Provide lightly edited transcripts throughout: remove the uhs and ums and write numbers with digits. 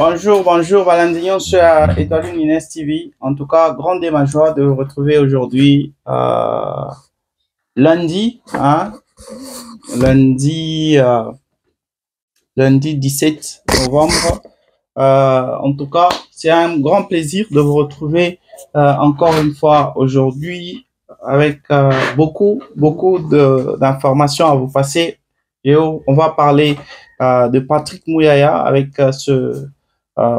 Bonjour, bonjour Valentignon sur Étoile Luminesse TV. En tout cas, grande est ma joie de vous retrouver aujourd'hui, lundi, hein, lundi, lundi 17 novembre. En tout cas, c'est un grand plaisir de vous retrouver encore une fois aujourd'hui avec beaucoup d'informations à vous passer. Et on va parler de Patrick Mouyaya avec ce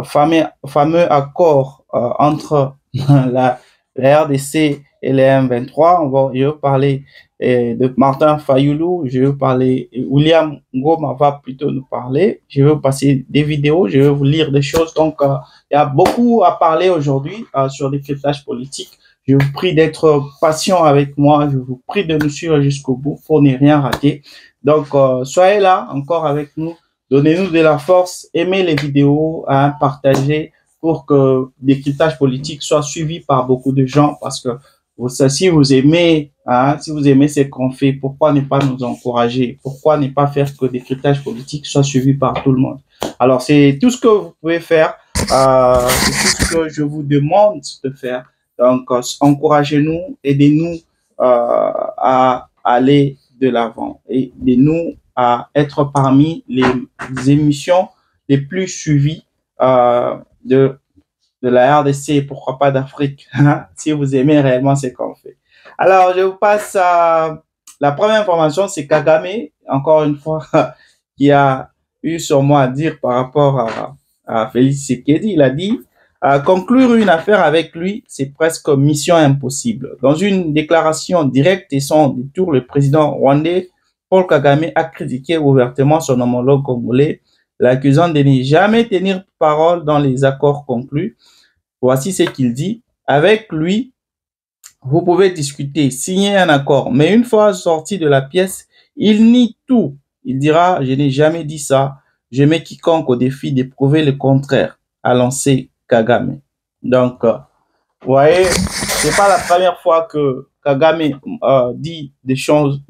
fameux accord entre la RDC et les M23. Je vais parler de Martin Fayoulou, je vais parler, William Ngoma va plutôt nous parler, je vais vous passer des vidéos, je vais vous lire des choses. Donc, il y a beaucoup à parler aujourd'hui sur les décryptage politique. Je vous prie d'être patient avec moi, je vous prie de nous suivre jusqu'au bout pour ne rien rater. Donc, soyez là encore avec nous. Donnez-nous de la force, aimez les vidéos, hein, partagez pour que le décryptage politique soit suivi par beaucoup de gens, parce que si vous aimez, hein, si vous aimez ce qu'on fait, pourquoi ne pas nous encourager? Pourquoi ne pas faire que le décryptage politique soit suivi par tout le monde? Alors, c'est tout ce que vous pouvez faire, c'est tout ce que je vous demande de faire. Donc, encouragez-nous, aidez-nous à aller de l'avant, et aidez-nous à être parmi les émissions les plus suivies de la RDC, et pourquoi pas d'Afrique, hein, si vous aimez réellement ce qu'on fait. Alors, je vous passe la première information, c'est Kagame, encore une fois, qui a eu sur moi à dire par rapport à Félix Tshisekedi. Il a dit conclure une affaire avec lui, c'est presque mission impossible. Dans une déclaration directe et sans détour, le président rwandais Paul Kagame a critiqué ouvertement son homologue congolais, l'accusant de ne jamais tenir parole dans les accords conclus. Voici ce qu'il dit: avec lui, vous pouvez discuter, signer un accord, mais une fois sorti de la pièce, il nie tout. Il dira: je n'ai jamais dit ça, je mets quiconque au défi de prouver le contraire, a lancé Kagame. Donc, vous voyez, c'est pas la première fois que Kagame dit des choses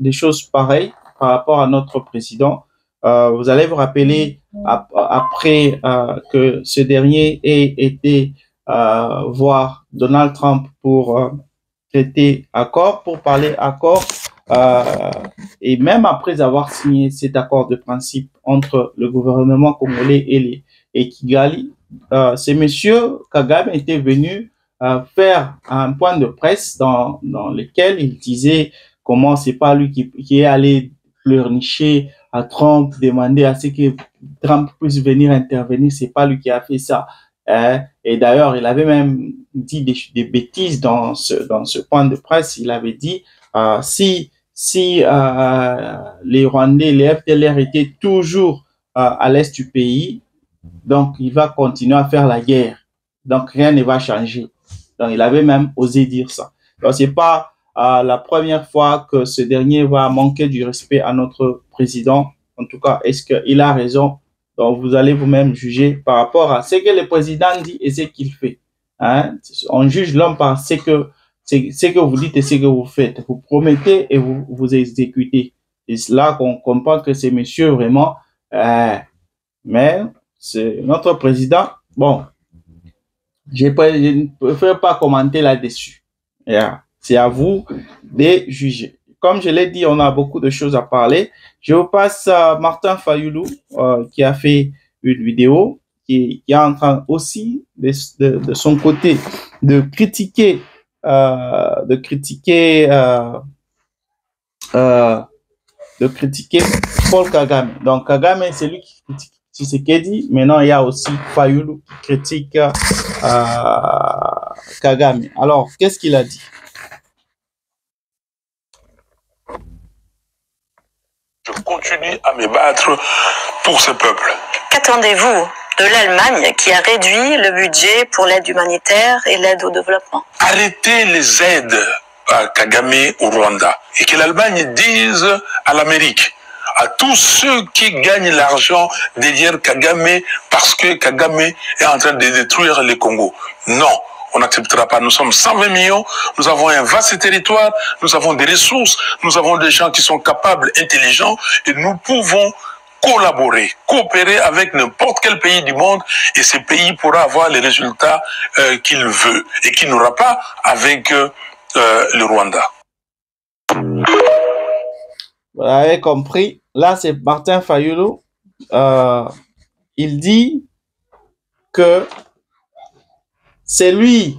pareilles par rapport à notre président. Vous allez vous rappeler après que ce dernier ait été voir Donald Trump pour traiter accord, pour parler accord, et même après avoir signé cet accord de principe entre le gouvernement congolais et Kigali, ce monsieur Kagame était venu faire un point de presse dans lequel il disait comment c'est pas lui qui est allé pleurnicher à Trump, demander à ce que Trump puisse venir intervenir, c'est pas lui qui a fait ça. Et d'ailleurs, il avait même dit des bêtises dans ce point de presse. Il avait dit si les Rwandais, les FDLR étaient toujours à l'est du pays, donc il va continuer à faire la guerre. Donc rien ne va changer. Donc il avait même osé dire ça. Donc c'est pas la première fois que ce dernier va manquer du respect à notre président. En tout cas, est-ce qu'il a raison? Donc vous allez vous-même juger par rapport à ce que le président dit et ce qu'il fait. Hein? On juge l'homme par ce que vous dites et ce que vous faites. Vous promettez et vous exécutez. Et c'est là qu'on comprend que c'est monsieur vraiment. Mais c'est notre président. Bon, je ne préfère pas commenter là-dessus. Yeah. C'est à vous de juger. Comme je l'ai dit, on a beaucoup de choses à parler. Je vous passe à Martin Fayoulou qui a fait une vidéo qui est en train aussi de son côté de critiquer Paul Kagame. Donc Kagame, c'est lui qui critique Tshisekedi. Maintenant, il y a aussi Fayoulou qui critique Kagame. Alors, qu'est-ce qu'il a dit? Je continue à me battre pour ce peuple. Qu'attendez-vous de l'Allemagne qui a réduit le budget pour l'aide humanitaire et l'aide au développement. Arrêtez les aides à Kagame au Rwanda et que l'Allemagne dise à l'Amérique, à tous ceux qui gagnent l'argent derrière Kagame parce que Kagame est en train de détruire le Congo. Non, on n'acceptera pas. Nous sommes 120 millions, nous avons un vaste territoire, nous avons des ressources, nous avons des gens qui sont capables, intelligents, et nous pouvons collaborer, coopérer avec n'importe quel pays du monde, et ce pays pourra avoir les résultats qu'il veut et qu'il n'aura pas avec le Rwanda. Vous avez compris, là c'est Martin Fayulu, il dit que c'est lui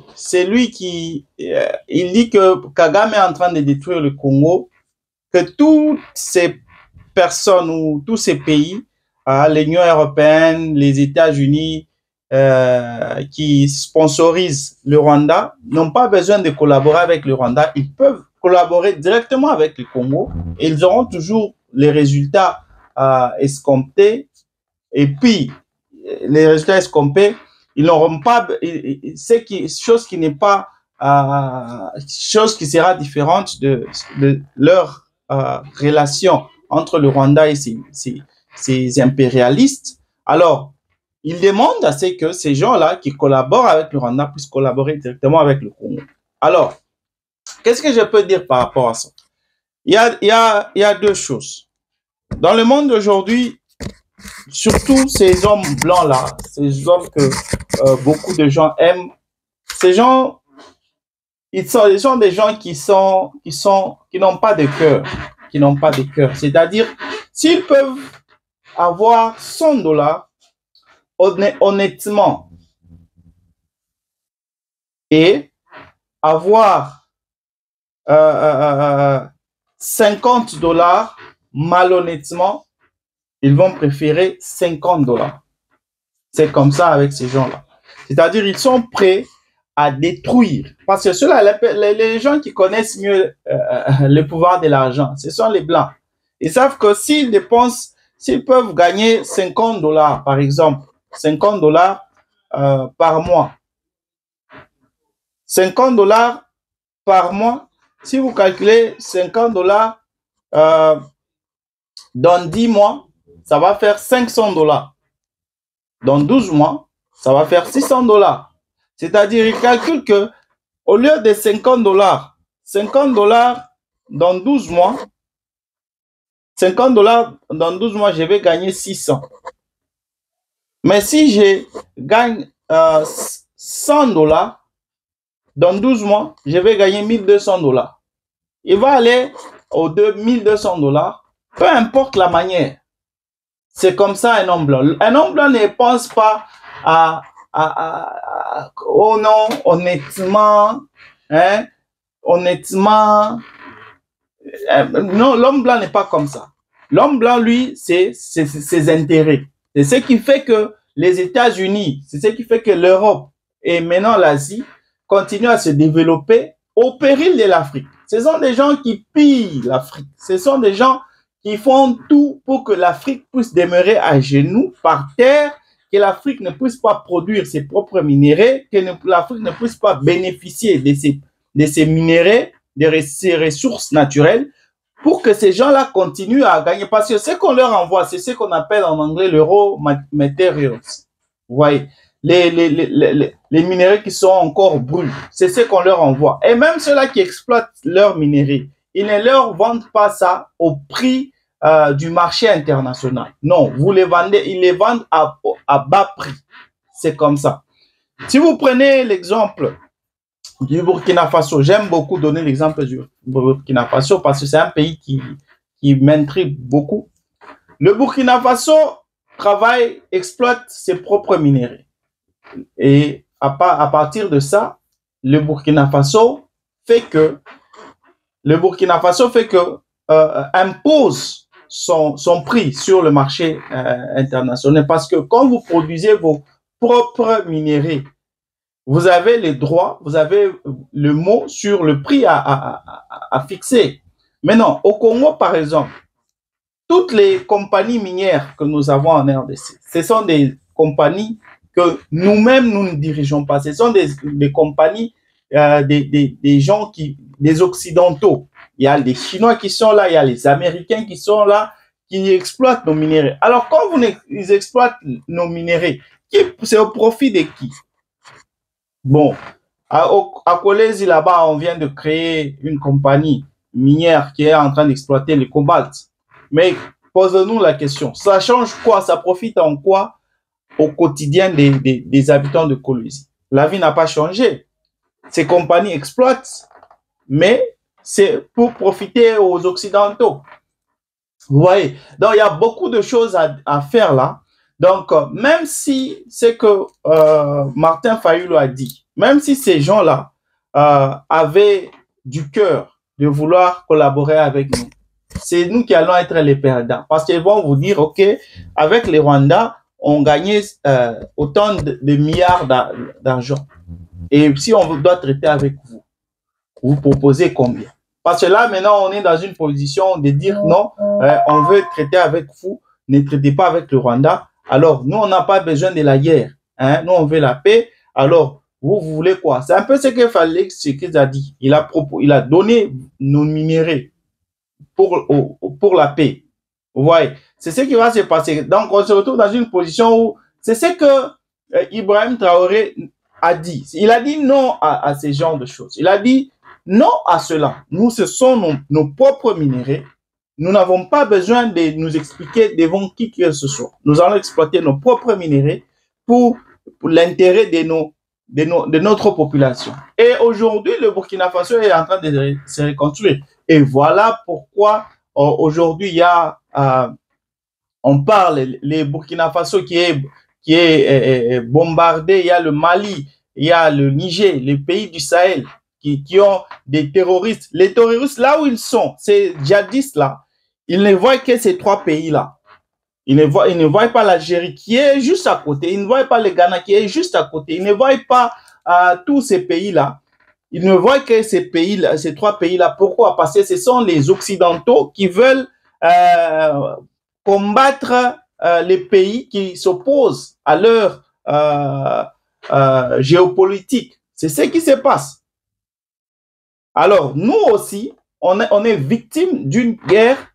qui, il dit que Kagame est en train de détruire le Congo, que toutes ces personnes ou tous ces pays, l'Union européenne, les États-Unis, qui sponsorisent le Rwanda, n'ont pas besoin de collaborer avec le Rwanda. Ils peuvent collaborer directement avec le Congo et ils auront toujours les résultats escomptés. Et puis, les résultats escomptés, ils n'auront pas, chose qui n'est pas, chose qui sera différente de leur relation entre le Rwanda et ces impérialistes. Alors, ils demandent à ce que ces gens-là qui collaborent avec le Rwanda puissent collaborer directement avec le Congo. Alors, qu'est-ce que je peux dire par rapport à ça? Il y a deux choses. Dans le monde d'aujourd'hui, surtout ces hommes blancs-là, ces hommes que beaucoup de gens aiment, ces gens, ils sont des gens qui n'ont pas de cœur, qui n'ont pas de cœur. C'est-à-dire, s'ils peuvent avoir $100 honnêtement et avoir $50 malhonnêtement, ils vont préférer $50. C'est comme ça avec ces gens-là. C'est-à-dire, ils sont prêts à détruire. Parce que ceux-là, les gens qui connaissent mieux le pouvoir de l'argent, ce sont les Blancs. Ils savent que s'ils dépensent, s'ils peuvent gagner $50, par exemple, $50 par mois. $50 par mois, si vous calculez $50 dans 10 mois, ça va faire $500. Dans 12 mois, ça va faire $600. C'est-à-dire, ils calculent que au lieu de $50 dans 12 mois, $50 dans 12 mois, je vais gagner 600. Mais si je gagne $100 dans 12 mois, je vais gagner $1200. Il va aller aux $1200, peu importe la manière. C'est comme ça un homme blanc. Un homme blanc ne pense pas oh non, honnêtement, hein, honnêtement. Non, l'homme blanc n'est pas comme ça. L'homme blanc, lui, c'est ses intérêts. C'est ce qui fait que les États-Unis, c'est ce qui fait que l'Europe et maintenant l'Asie continuent à se développer au péril de l'Afrique. Ce sont des gens qui pillent l'Afrique. Ce sont des gens qui font tout pour que l'Afrique puisse demeurer à genoux, par terre, que l'Afrique ne puisse pas produire ses propres minéraux, que l'Afrique ne puisse pas bénéficier de ces minéraux, de ces ressources naturelles, pour que ces gens-là continuent à gagner. Parce que ce qu'on leur envoie, c'est ce qu'on appelle en anglais le raw materials. Vous voyez, les minéraux qui sont encore bruts, c'est ce qu'on leur envoie. Et même ceux-là qui exploitent leurs minéraux, ils ne leur vendent pas ça au prix du marché international. Non, vous les vendez, ils les vendent à bas prix. C'est comme ça. Si vous prenez l'exemple du Burkina Faso, j'aime beaucoup donner l'exemple du Burkina Faso parce que c'est un pays qui m'intrigue beaucoup. Le Burkina Faso exploite ses propres minéraux. Et à partir de ça, le Burkina Faso fait que impose son prix sur le marché international. Parce que quand vous produisez vos propres minéraux, vous avez les droits, vous avez le mot sur le prix à fixer. Maintenant, au Congo, par exemple, toutes les compagnies minières que nous avons en RDC, ce sont des compagnies que nous-mêmes, nous ne dirigeons pas. Ce sont des compagnies, des gens des Occidentaux. Il y a les Chinois qui sont là, il y a les Américains qui sont là, qui exploitent nos minéraux. Alors, quand ils exploitent nos minéraux, c'est au profit de qui? Bon, à Kolwezi, là-bas, on vient de créer une compagnie minière qui est en train d'exploiter le cobalt. Mais posons-nous la question, ça change quoi? Ça profite en quoi au quotidien des habitants de Kolwezi? La vie n'a pas changé. Ces compagnies exploitent, mais c'est pour profiter aux Occidentaux. Vous voyez? Donc, il y a beaucoup de choses à faire là. Donc, même si c'est que Martin Fayulu a dit, même si ces gens-là avaient du cœur de vouloir collaborer avec nous, c'est nous qui allons être les perdants. Parce qu'ils vont vous dire, OK, avec les Rwandais, on gagnait autant de milliards d'argent. Et si on doit traiter avec vous, vous proposez combien? Parce que là, maintenant, on est dans une position de dire non, on veut traiter avec vous, ne traitez pas avec le Rwanda. Alors, nous, on n'a pas besoin de la guerre. Hein? Nous, on veut la paix. Alors, vous voulez quoi? C'est un peu ce que Félix Tshisekedi a dit. Il a donné nos minéraux pour la paix. Vous voyez? C'est ce qui va se passer. Donc, on se retrouve dans une position où c'est ce que Ibrahim Traoré a dit. Il a dit non à ces genres de choses. Il a dit non à cela. Nous, ce sont nos propres minéraux. Nous n'avons pas besoin de nous expliquer devant qui que ce soit. Nous allons exploiter nos propres minéraux pour l'intérêt de notre population. Et aujourd'hui, le Burkina Faso est en train de se reconstruire. Et voilà pourquoi aujourd'hui, il y a, on parle, le Burkina Faso qui est bombardé, il y a le Mali, il y a le Niger, les pays du Sahel qui ont des terroristes. Les terroristes, là où ils sont, ces djihadistes là, ils ne voient que ces trois pays-là. Ils ne voient pas l'Algérie qui est juste à côté. Ils ne voient pas le Ghana qui est juste à côté. Ils ne voient pas tous ces pays-là. Ils ne voient que ces pays-là, ces trois pays-là. Pourquoi? Parce que ce sont les Occidentaux qui veulent combattre les pays qui s'opposent à leur géopolitique. C'est ce qui se passe. Alors, nous aussi, on est victime d'une guerre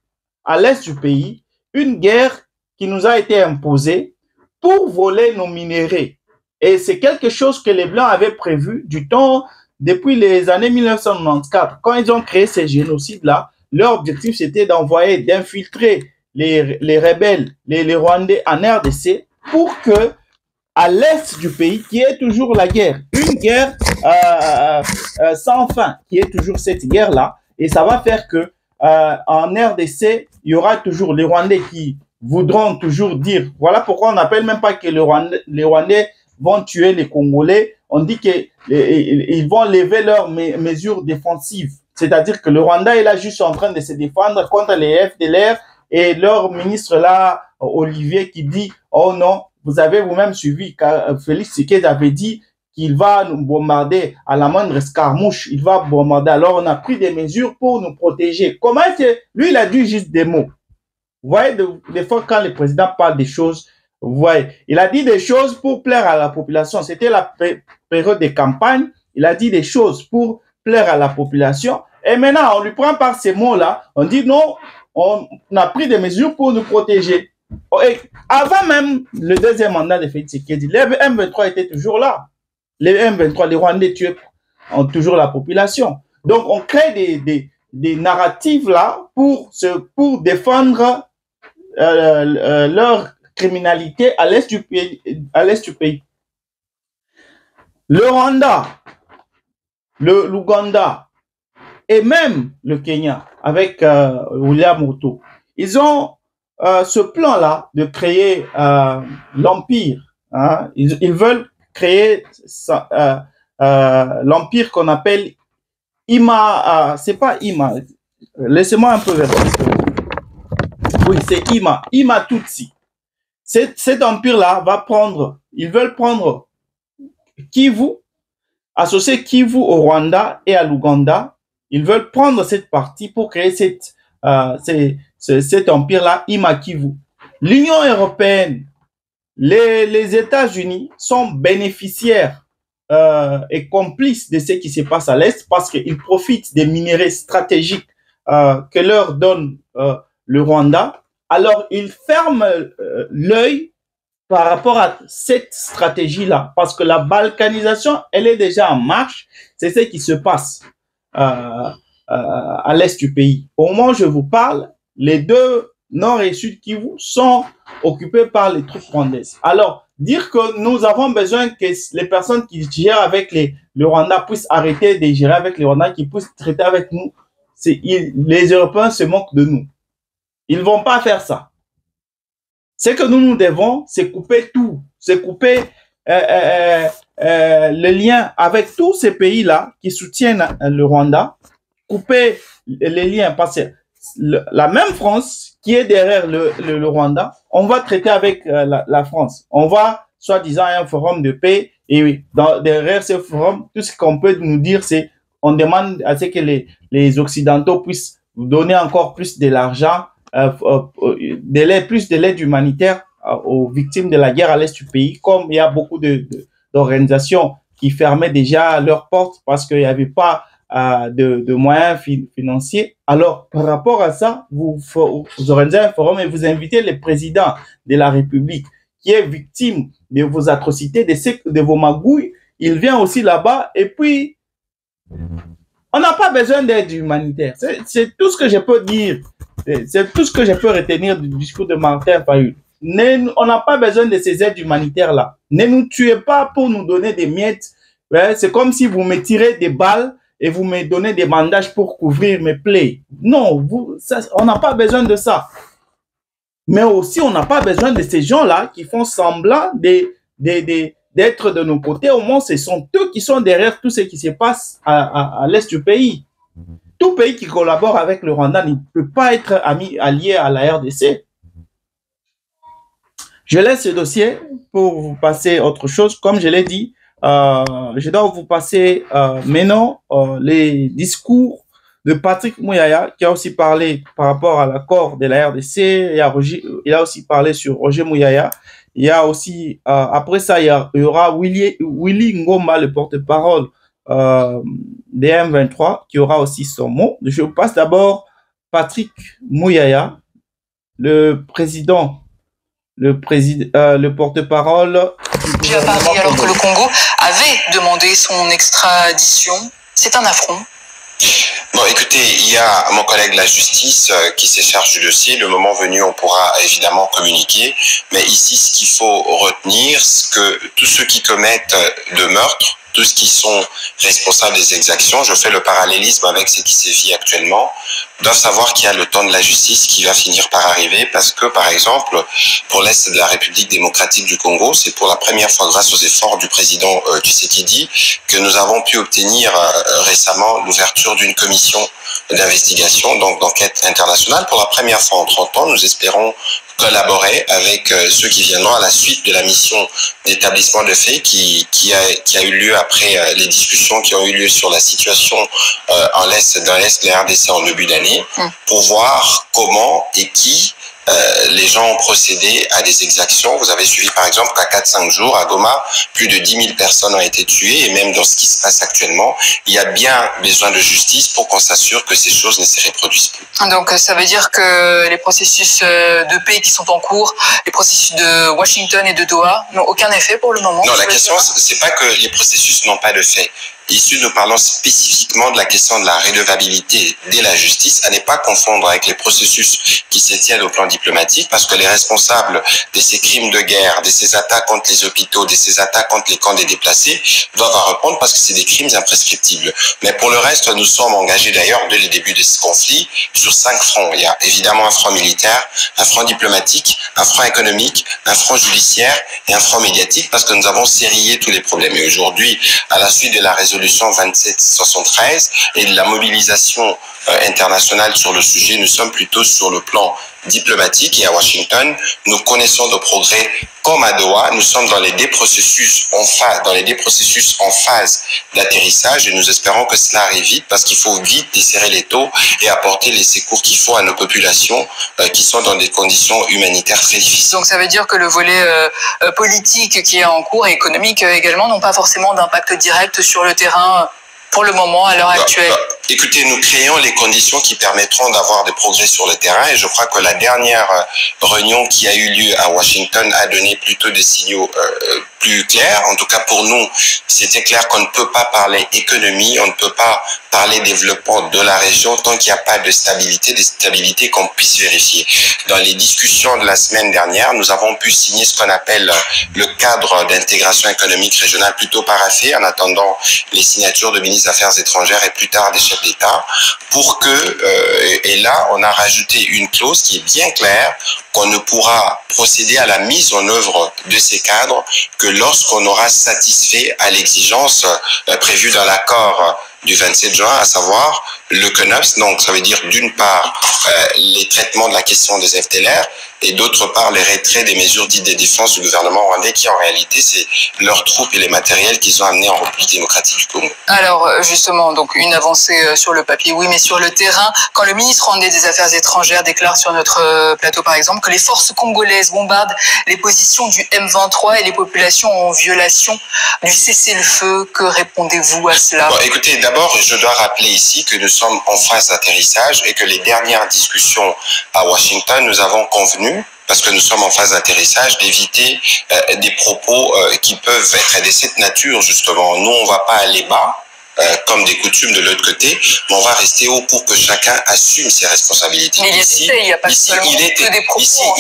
à l'est du pays, une guerre qui nous a été imposée pour voler nos minéraux. Et c'est quelque chose que les Blancs avaient prévu depuis les années 1994. Quand ils ont créé ces génocides-là, leur objectif, c'était d'infiltrer les rebelles, les Rwandais en RDC pour que, à l'est du pays, qui est toujours la guerre, une guerre sans fin, qui est toujours cette guerre-là, et ça va faire que en RDC, il y aura toujours les Rwandais qui voudront toujours dire, voilà pourquoi on n'appelle même pas que les Rwandais vont tuer les Congolais, on dit qu'ils vont lever leurs mesures défensives, c'est-à-dire que le Rwanda est là juste en train de se défendre contre les FDLR, et leur ministre là, Olivier, qui dit, oh non, vous avez vous-même suivi, car Félix Tshisekedi avait dit qu'il va nous bombarder à la moindre escarmouche, il va bombarder. Alors, on a pris des mesures pour nous protéger. Comment est-ce que lui, il a dit juste des mots? Vous voyez, des fois, quand le président parle des choses, vous voyez, il a dit des choses pour plaire à la population. C'était la période de campagne. Il a dit des choses pour plaire à la population. Et maintenant, on lui prend par ces mots-là. On dit non, on a pris des mesures pour nous protéger. Et avant même le deuxième mandat de Félix Tshisekedi, les M23 étaient toujours là. Les M23, les Rwandais ont toujours la population. Donc, on crée des narratives là pour défendre leur criminalité à l'est du pays. Le Rwanda, l'Ouganda et même le Kenya avec William Ruto, ils ont ce plan-là de créer l'empire. Hein. Ils veulent créer l'empire qu'on appelle Ima. C'est pas Ima. Laissez-moi un peu vérifier. Oui, c'est Ima. Ima Tutsi. Cet empire-là ils veulent prendre Kivu, associer Kivu au Rwanda et à l'Ouganda. Ils veulent prendre cette partie pour créer cet empire-là, Ima Kivu. L'Union européenne les États-Unis sont bénéficiaires et complices de ce qui se passe à l'Est parce qu'ils profitent des minéraux stratégiques que leur donne le Rwanda. Alors, ils ferment l'œil par rapport à cette stratégie-là, parce que la balkanisation, elle est déjà en marche. C'est ce qui se passe à l'est du pays. Au moment où je vous parle, les deux nord et sud Kivu sont occupés par les troupes rwandaises. Alors, dire que nous avons besoin que les personnes qui gèrent avec le Rwanda puissent arrêter de gérer avec les Rwandais, qui puissent traiter avec nous, les Européens se moquent de nous. Ils ne vont pas faire ça. Ce que nous devons, c'est couper tout, c'est couper le lien avec tous ces pays-là qui soutiennent le Rwanda, couper les liens, parce que la même France qui est derrière le Rwanda, on va traiter avec la France. On va, soi-disant, un forum de paix, et oui, derrière ce forum, tout ce qu'on peut nous dire, c'est on demande à ce que les Occidentaux puissent donner encore plus de l'argent, plus de l'aide humanitaire aux victimes de la guerre à l'est du pays, comme il y a beaucoup d'organisations qui fermaient déjà leurs portes parce qu'il n'y avait pas de moyens financiers. Alors, par rapport à ça, vous organisez un forum et vous invitez le président de la République qui est victime de vos atrocités, de vos magouilles. Il vient aussi là-bas et puis on n'a pas besoin d'aide humanitaire. C'est tout ce que je peux dire. C'est tout ce que je peux retenir du discours de Martin Fayulu. On n'a pas besoin de ces aides humanitaires-là. Ne nous tuez pas pour nous donner des miettes. Ouais, c'est comme si vous me tirez des balles et vous me donnez des bandages pour couvrir mes plaies. Non, on n'a pas besoin de ça. Mais aussi, on n'a pas besoin de ces gens-là qui font semblant d'être de nos côtés. Au moins, ce sont eux qui sont derrière tout ce qui se passe à l'est du pays. Tout pays qui collabore avec le Rwanda ne peut pas être allié à la RDC. Je laisse ce dossier pour vous passer autre chose. Comme je l'ai dit, je dois vous passer maintenant les discours de Patrick Mouyaya, qui a aussi parlé par rapport à l'accord de la RDC. Il a aussi parlé sur Roger Mouyaya. Il y a aussi, après ça, il y aura Willy Ngoma, le porte-parole des M23, qui aura aussi son mot. Je vous passe d'abord Patrick Mouyaya, le porte-parole du à Paris, alors que le Congo avait demandé son extradition. C'est un affront. Bon, écoutez, il y a mon collègue de la justice qui se charge du dossier. Le moment venu, on pourra évidemment communiquer. Mais ici, ce qu'il faut retenir, c'est que tous ceux qui commettent de meurtres, tous ceux qui sont responsables des exactions, je fais le parallélisme avec ce qui se vit actuellement, doivent savoir qu'il y a le temps de la justice qui va finir par arriver parce que, par exemple, pour l'Est de la République démocratique du Congo, c'est pour la première fois grâce aux efforts du président Tshisekedi que nous avons pu obtenir récemment l'ouverture d'une commission d'investigation, donc d'enquête internationale. Pour la première fois en 30 ans, nous espérons collaborer avec ceux qui viendront à la suite de la mission d'établissement de faits qui a eu lieu après les discussions qui ont eu lieu sur la situation dans l'Est de la RDC en début d'année, pour voir comment et qui les gens ont procédé à des exactions. Vous avez suivi par exemple qu'à 4-5 jours à Goma, plus de 10 000 personnes ont été tuées, et même dans ce qui se passe actuellement, il y a bien besoin de justice pour qu'on s'assure que ces choses ne se reproduisent plus. Donc ça veut dire que les processus de paix qui sont en cours, les processus de Washington et de Doha n'ont aucun effet pour le moment? Non, la question, c'est pas que les processus n'ont pas de fait. Ici, nous parlons spécifiquement de la question de la redevabilité de la justice, à ne pas confondre avec les processus qui se tiennent au plan diplomatique, parce que les responsables de ces crimes de guerre, de ces attaques contre les hôpitaux, de ces attaques contre les camps des déplacés, doivent en répondre parce que c'est des crimes imprescriptibles. Mais pour le reste, nous sommes engagés d'ailleurs dès le début de ce conflit sur 5 fronts. Il y a évidemment un front militaire, un front diplomatique, un front économique, un front judiciaire et un front médiatique, parce que nous avons sérié tous les problèmes. Et aujourd'hui, à la suite de la résolution 2773 et de la mobilisation internationale sur le sujet, nous sommes plutôt sur le plan diplomatique. Et à Washington, nous connaissons de progrès comme à Doha. Nous sommes dans les deux processus en phase d'atterrissage et nous espérons que cela arrive vite parce qu'il faut vite desserrer les taux et apporter les secours qu'il faut à nos populations qui sont dans des conditions humanitaires très difficiles. Donc ça veut dire que le volet politique qui est en cours et économique également n'ont pas forcément d'impact direct sur le terrain pour le moment, à l'heure actuelle. Écoutez, nous créons les conditions qui permettront d'avoir des progrès sur le terrain et je crois que la dernière réunion qui a eu lieu à Washington a donné plutôt des signaux plus clairs. En tout cas, pour nous, c'était clair qu'on ne peut pas parler économie, on ne peut pas parler développement de la région tant qu'il n'y a pas de stabilité qu'on puisse vérifier. Dans les discussions de la semaine dernière, nous avons pu signer ce qu'on appelle le cadre d'intégration économique régionale plutôt paraphé en attendant les signatures de ministres des Affaires étrangères et plus tard des chefs d'État pour que, et là, on a rajouté une clause qui est bien claire, qu'on ne pourra procéder à la mise en œuvre de ces cadres que lorsqu'on aura satisfait à l'exigence prévue dans l'accord du 27 juin, à savoir le CONOPS. Donc, ça veut dire d'une part les traitements de la question des FDLR et d'autre part les retraits des mesures dites de défense du gouvernement rwandais qui en réalité c'est leurs troupes et les matériels qu'ils ont amenés en République démocratique du Congo. Alors justement, donc une avancée sur le papier, oui, mais sur le terrain, quand le ministre rwandais des Affaires étrangères déclare sur notre plateau par exemple que les forces congolaises bombardent les positions du M23 et les populations en violation du cessez-le-feu, que répondez-vous à cela? Bon, écoutez, d'abord je dois rappeler ici que nous sommes en phase d'atterrissage et que les dernières discussions à Washington, nous avons convenu, parce que nous sommes en phase d'atterrissage, d'éviter des propos qui peuvent être de cette nature, justement. Nous, on ne va pas aller bas, comme des coutumes de l'autre côté, mais on va rester haut pour que chacun assume ses responsabilités. Mais il n'y a pas seulement que des propos,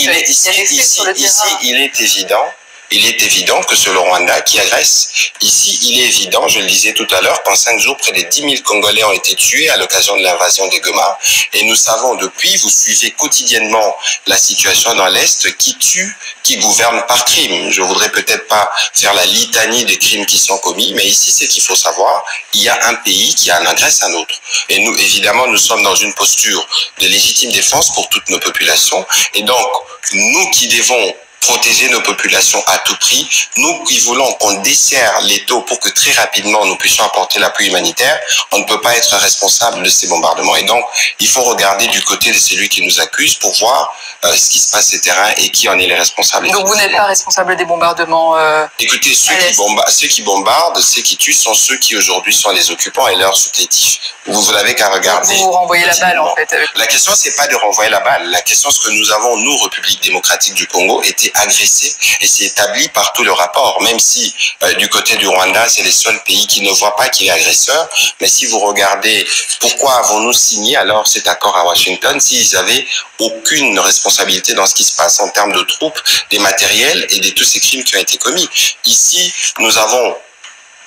il est évident que c'est le Rwanda qui agresse. Ici, il est évident, je le disais tout à l'heure, qu'en 5 jours, près de 10 000 Congolais ont été tués à l'occasion de l'invasion des Goma. Et nous savons depuis, vous suivez quotidiennement la situation dans l'Est, qui tue, qui gouverne par crime. Je voudrais peut-être pas faire la litanie des crimes qui sont commis, mais ici, c'est qu'il faut savoir, il y a un pays qui en agresse un autre. Et nous, évidemment, nous sommes dans une posture de légitime défense pour toutes nos populations. Et donc, nous qui devons protéger nos populations à tout prix. Nous qui voulons qu'on desserre les taux pour que très rapidement nous puissions apporter l'appui humanitaire, on ne peut pas être responsable de ces bombardements. Et donc, il faut regarder du côté de celui qui nous accuse pour voir ce qui se passe sur le terrain et qui en est les responsables. Donc vous n'êtes pas responsable des bombardements Écoutez, ceux qui bombardent, ceux qui tuent sont ceux qui aujourd'hui sont les occupants et leurs supplétifs. Vous n'avez qu'à regarder. Vous renvoyez la balle en fait. La question, c'est pas de renvoyer la balle. La question, c'est que nous avons, nous, République démocratique du Congo, été agressés et c'est établi par tout le rapport. Même si du côté du Rwanda, c'est les seuls pays qui ne voient pas qu'il est agresseur. Mais si vous regardez pourquoi avons-nous signé alors cet accord à Washington s'ils avaient aucune responsabilité dans ce qui se passe en termes de troupes, des matériels et de tous ces crimes qui ont été commis. Ici, nous avons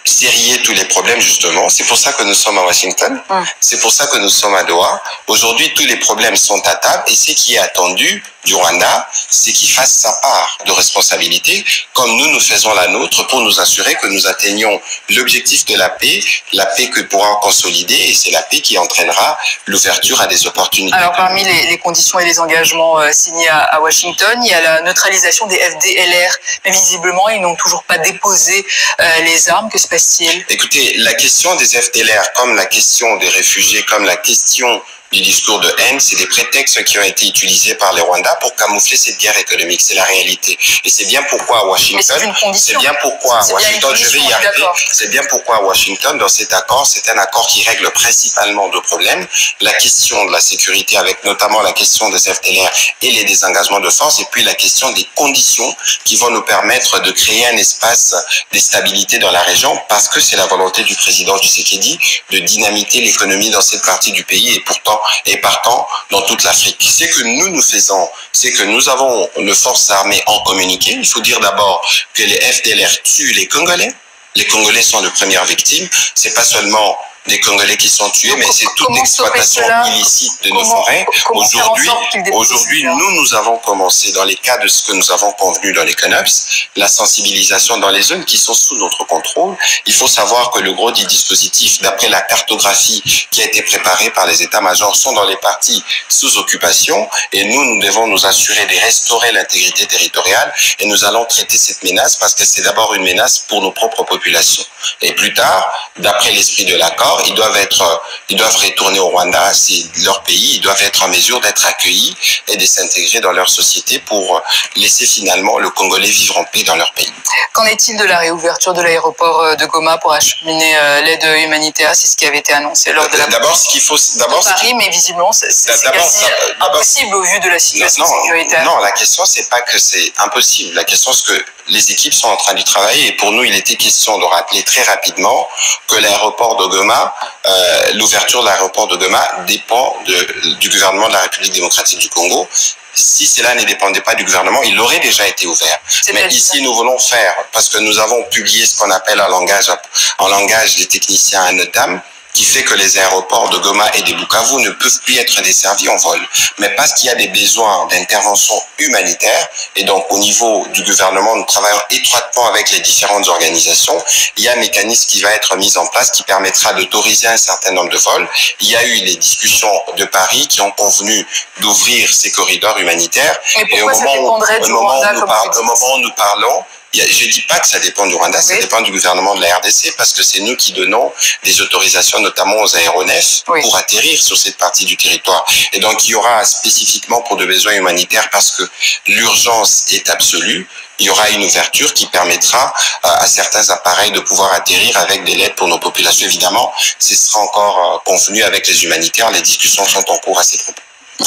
sérier tous les problèmes, justement. C'est pour ça que nous sommes à Washington. C'est pour ça que nous sommes à Doha. Aujourd'hui, tous les problèmes sont à table et ce qui est attendu du Rwanda, c'est qu'il fasse sa part de responsabilité, comme nous faisons la nôtre pour nous assurer que nous atteignons l'objectif de la paix que pourra consolider et c'est la paix qui entraînera l'ouverture à des opportunités. Alors, parmi les conditions et les engagements signés à Washington, il y a la neutralisation des FDLR. Mais visiblement, ils n'ont toujours pas déposé les armes. Que se passe-t-il? Écoutez, la question des FDLR, comme la question des réfugiés, comme la question du discours de haine, c'est des prétextes qui ont été utilisés par les Rwandais pour camoufler cette guerre économique. C'est la réalité. Et c'est bien pourquoi à Washington, c'est bien pourquoi à Washington, dans cet accord, c'est un accord qui règle principalement deux problèmes. La question de la sécurité avec notamment la question des FDLR et les désengagements de force et puis la question des conditions qui vont nous permettre de créer un espace de stabilité dans la région parce que c'est la volonté du président Tshisekedi de dynamiter l'économie dans cette partie du pays et partant dans toute l'Afrique. Ce que nous faisons, c'est que nous avons nos forces armées en communiqué. Il faut dire d'abord que les FDLR tuent les Congolais. Les Congolais sont les premières victimes. C'est pas seulement des Congolais qui sont tués, mais c'est toute exploitation illicite de nos forêts. Aujourd'hui, nous avons commencé dans les cas de ce que nous avons convenu dans les CONOPS, la sensibilisation dans les zones qui sont sous notre contrôle. Il faut savoir que le gros du dispositif, d'après la cartographie qui a été préparée par les états-majors, sont dans les parties sous occupation, et nous devons nous assurer de restaurer l'intégrité territoriale, et nous allons traiter cette menace parce que c'est d'abord une menace pour nos propres populations. Et plus tard, d'après l'esprit de l'accord, ils doivent retourner au Rwanda, c'est leur pays, ils doivent être en mesure d'être accueillis et de s'intégrer dans leur société pour laisser finalement le Congolais vivre en paix dans leur pays. Qu'en est-il de la réouverture de l'aéroport de Goma pour acheminer l'aide humanitaire? C'est ce qui avait été annoncé lors de la Paris, mais visiblement c'est quasi impossible au vu de la situation de sécuritaire. Non, la question c'est pas que c'est impossible. La question c'est que les équipes sont en train de travailler, et pour nous il était question de rappeler très rapidement que l'aéroport de Goma, l'ouverture de l'aéroport de Goma dépend du gouvernement de la République démocratique du Congo. Si cela ne dépendait pas du gouvernement, il aurait déjà été ouvert. Mais ici, nous voulons faire, parce que nous avons publié ce qu'on appelle en langage des techniciens un NOTAM, qui fait que les aéroports de Goma et de Bukavu ne peuvent plus être desservis en vol. Mais parce qu'il y a des besoins d'intervention humanitaire, et donc au niveau du gouvernement, nous travaillons étroitement avec les différentes organisations, il y a un mécanisme qui va être mis en place qui permettra d'autoriser un certain nombre de vols. Il y a eu les discussions de Paris qui ont convenu d'ouvrir ces corridors humanitaires. Et au moment où nous parlons, je ne dis pas que ça dépend du Rwanda, ça dépend du gouvernement de la RDC, parce que c'est nous qui donnons des autorisations, notamment aux aéronefs, pour atterrir sur cette partie du territoire. Et donc, il y aura spécifiquement pour des besoins humanitaires, parce que l'urgence est absolue, il y aura une ouverture qui permettra à certains appareils de pouvoir atterrir avec de l'aide pour nos populations. Évidemment, ce sera encore convenu avec les humanitaires, les discussions sont en cours à ces propos.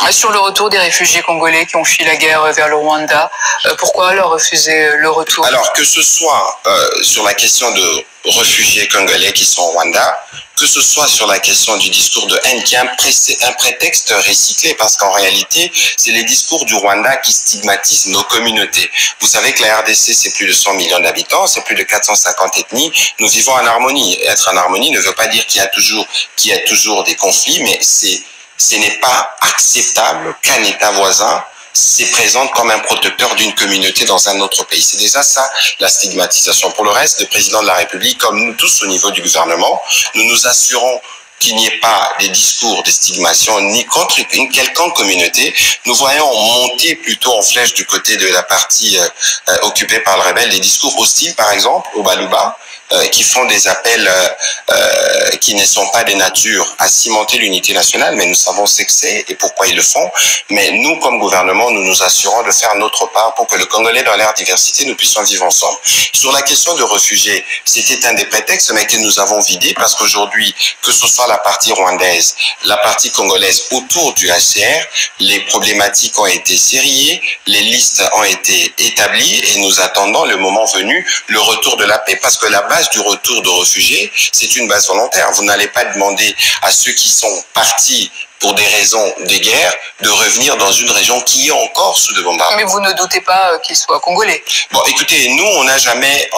Sur le retour des réfugiés congolais qui ont fui la guerre vers le Rwanda, pourquoi leur refuser le retour? Alors, que ce soit sur la question de réfugiés congolais qui sont au Rwanda, que ce soit sur la question du discours de haine qui est un prétexte recyclé, parce qu'en réalité, c'est les discours du Rwanda qui stigmatisent nos communautés. Vous savez que la RDC, c'est plus de 100 millions d'habitants, c'est plus de 450 ethnies. Nous vivons en harmonie. Être en harmonie ne veut pas dire qu'il y a toujours des conflits, mais ce n'est pas acceptable qu'un État voisin se présente comme un protecteur d'une communauté dans un autre pays. C'est déjà ça, la stigmatisation. Pour le reste, le président de la République, comme nous tous au niveau du gouvernement, nous nous assurons qu'il n'y ait pas des discours de stigmatisation ni contre une quelconque communauté. Nous voyons monter plutôt en flèche du côté de la partie occupée par le rebelle des discours hostiles, par exemple, au Baluba, qui font des appels qui ne sont pas de nature à cimenter l'unité nationale, mais nous savons ce que c'est et pourquoi ils le font. Mais nous, comme gouvernement, nous nous assurons de faire notre part pour que le Congolais, dans leur diversité, nous puissions vivre ensemble. Sur la question de réfugiés, c'était un des prétextes, mais que nous avons vidé, parce qu'aujourd'hui, que ce soit la partie rwandaise, la partie congolaise autour du HCR, les problématiques ont été sériées, les listes ont été établies, et nous attendons le moment venu, le retour de la paix, parce que la base du retour de réfugiés, c'est une base volontaire. Vous n'allez pas demander à ceux qui sont partis pour des raisons de guerre de revenir dans une région qui est encore sous de bombardements. Mais vous ne doutez pas qu'ils soient congolais? Bon, écoutez, nous, on n'a jamais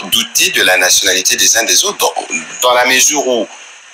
douté de la nationalité des uns des autres, dans la mesure où,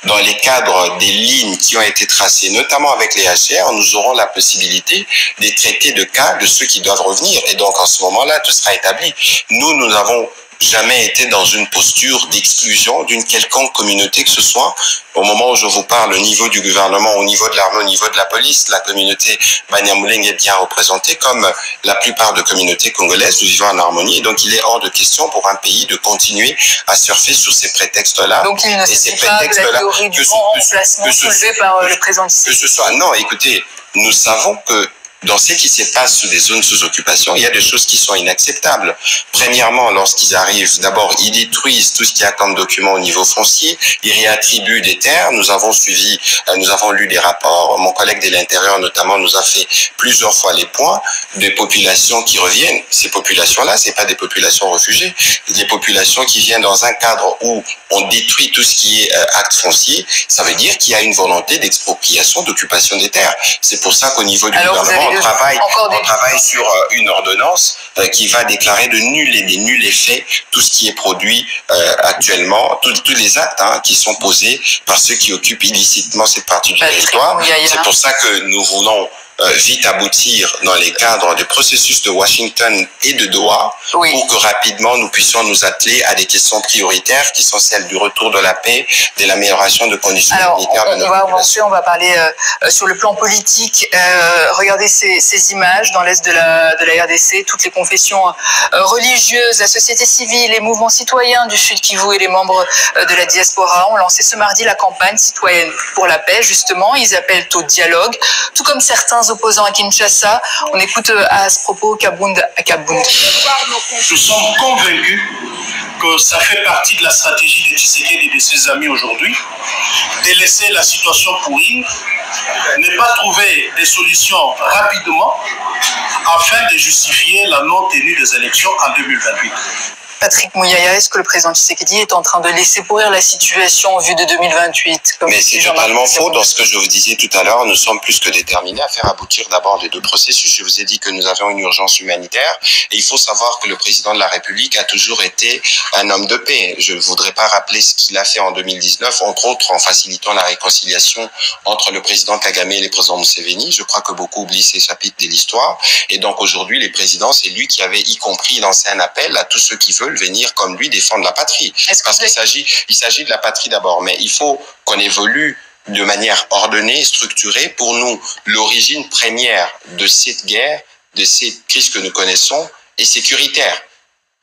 dans les cadres des lignes qui ont été tracées, notamment avec les HCR, nous aurons la possibilité de traiter de cas de ceux qui doivent revenir. Et donc, en ce moment-là, tout sera établi. Nous n'avons jamais été dans une posture d'exclusion d'une quelconque communauté que ce soit. Au moment où je vous parle, au niveau du gouvernement, au niveau de l'armée, au niveau de la police, la communauté Banyamulenge est bien représentée, comme la plupart des communautés congolaises. Nous vivons en harmonie, et donc il est hors de question pour un pays de continuer à surfer sur ces prétextes-là. Donc il ne s'agit pas de la théorie du bon remplacement soulevée par le président Tshisekedi. Que ce soit, non, écoutez, nous savons que dans ce qui se passe sous des zones sous occupation, il y a des choses qui sont inacceptables. Premièrement, lorsqu'ils arrivent, d'abord, ils détruisent tout ce qu'il y a comme document au niveau foncier, ils réattribuent des terres. Nous avons lu des rapports. Mon collègue de l'Intérieur, notamment, nous a fait plusieurs fois les points des populations qui reviennent. Ces populations-là, c'est pas des populations réfugiées, des populations qui viennent dans un cadre où on détruit tout ce qui est acte foncier. Ça veut dire qu'il y a une volonté d'expropriation, d'occupation des terres. C'est pour ça qu'au niveau du gouvernement, on travaille sur une ordonnance qui va déclarer de nuls et des nuls effets tout ce qui est produit actuellement, tous les actes qui sont posés par ceux qui occupent illicitement cette partie du territoire. C'est pour ça que nous voulons vite aboutir dans les cadres du processus de Washington et de Doha pour que rapidement nous puissions nous atteler à des questions prioritaires qui sont celles du retour de la paix, de l'amélioration de conditions humanitaires de notre population. On va parler sur le plan politique. Regardez ces images dans l'est de la RDC, toutes les confessions religieuses, la société civile, les mouvements citoyens du Sud Kivu et les membres de la diaspora ont lancé ce mardi la campagne citoyenne pour la paix. Justement, ils appellent au dialogue, tout comme certains opposants à Kinshasa. On écoute à ce propos Kabound. Nous sommes convaincus que ça fait partie de la stratégie de Tshisekedi et de ses amis aujourd'hui, de laisser la situation pourrir, ne pas trouver des solutions rapidement afin de justifier la non-tenue des élections en 2028. Patrick Mouyaya, est-ce que le président Tshisekedi est en train de laisser pourrir la situation en vue de 2028 Mais c'est totalement faux. Dans ce que je vous disais tout à l'heure, nous sommes plus que déterminés à faire aboutir d'abord les deux processus. Je vous ai dit que nous avions une urgence humanitaire et il faut savoir que le président de la République a toujours été un homme de paix. Je ne voudrais pas rappeler ce qu'il a fait en 2019, entre autres en facilitant la réconciliation entre le président Kagame et le président Museveni. Je crois que beaucoup oublient ces chapitres de l'histoire. Et donc aujourd'hui, les présidents, c'est lui qui avait y compris lancé un appel à tous ceux qui veulent venir comme lui défendre la patrie. Parce qu'il s'agit de la patrie d'abord, mais il faut qu'on évolue de manière ordonnée, structurée. Pour nous, l'origine première de cette guerre, de cette crise que nous connaissons, est sécuritaire.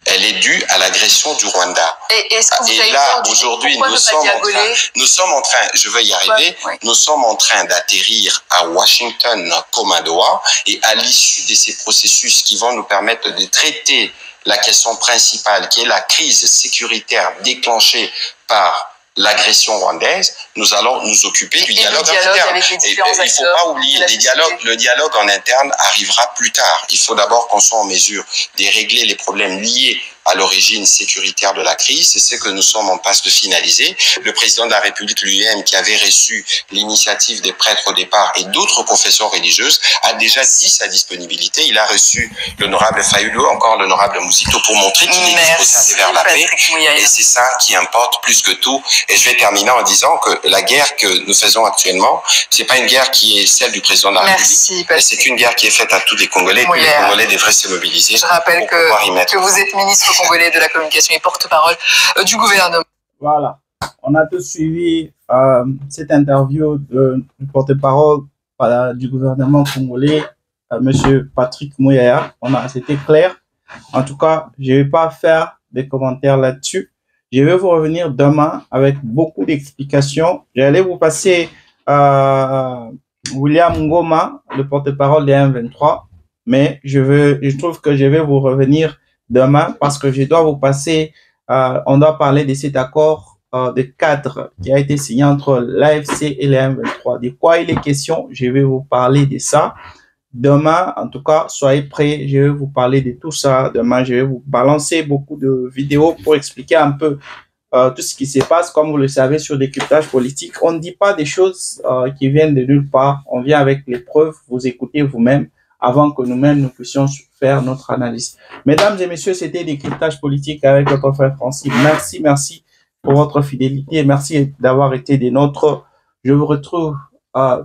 Elle est due à l'agression du Rwanda. Et là, aujourd'hui, nous sommes en train, je vais y arriver, nous sommes en train d'atterrir à Washington comme à Doha, et à l'issue de ces processus qui vont nous permettre de traiter la question principale, qui est la crise sécuritaire déclenchée par l'agression rwandaise, nous allons nous occuper du dialogue interne. Et il ne faut pas oublier, le dialogue en interne arrivera plus tard. Il faut d'abord qu'on soit en mesure de régler les problèmes liés à l'origine sécuritaire de la crise. C'est ce que nous sommes en passe de finaliser. Le président de la République lui-même, qui avait reçu l'initiative des prêtres au départ et d'autres confessions religieuses, a déjà dit sa disponibilité. Il a reçu l'honorable Fayulu, encore l'honorable Mouzito, pour montrer qu'il est disposé à aller vers la paix. Et c'est ça qui importe plus que tout. Et je vais terminer en disant que la guerre que nous faisons actuellement, c'est pas une guerre qui est celle du président de la République, mais c'est une guerre qui est faite à tous les Congolais. Et les Congolais devraient se mobiliser. Je rappelle que vous êtes ministre congolais de la communication et porte-parole du gouvernement. Voilà, on a tous suivi cette interview du porte-parole du gouvernement congolais, Monsieur Patrick Mouyaya. C'était clair. En tout cas, je ne vais pas faire des commentaires là-dessus. Je vais vous revenir demain avec beaucoup d'explications. J'allais vous passer William Ngoma, le porte-parole des M23, mais je trouve que je vais vous revenir demain parce que je dois vous passer, on doit parler de cet accord de cadre qui a été signé entre l'AFC et les M23. De quoi il est question? Je vais vous parler de ça. Demain, en tout cas, soyez prêts, je vais vous parler de tout ça. Demain, je vais vous balancer beaucoup de vidéos pour expliquer un peu tout ce qui se passe. Comme vous le savez, sur décryptage politique, on ne dit pas des choses qui viennent de nulle part. On vient avec les preuves, vous écoutez vous-même avant que nous-mêmes, nous puissions faire notre analyse. Mesdames et messieurs, c'était décryptage politique avec votre frère Francis. Merci pour votre fidélité et merci d'avoir été des nôtres. Je vous retrouve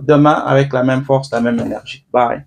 demain avec la même force, la même énergie. Bye.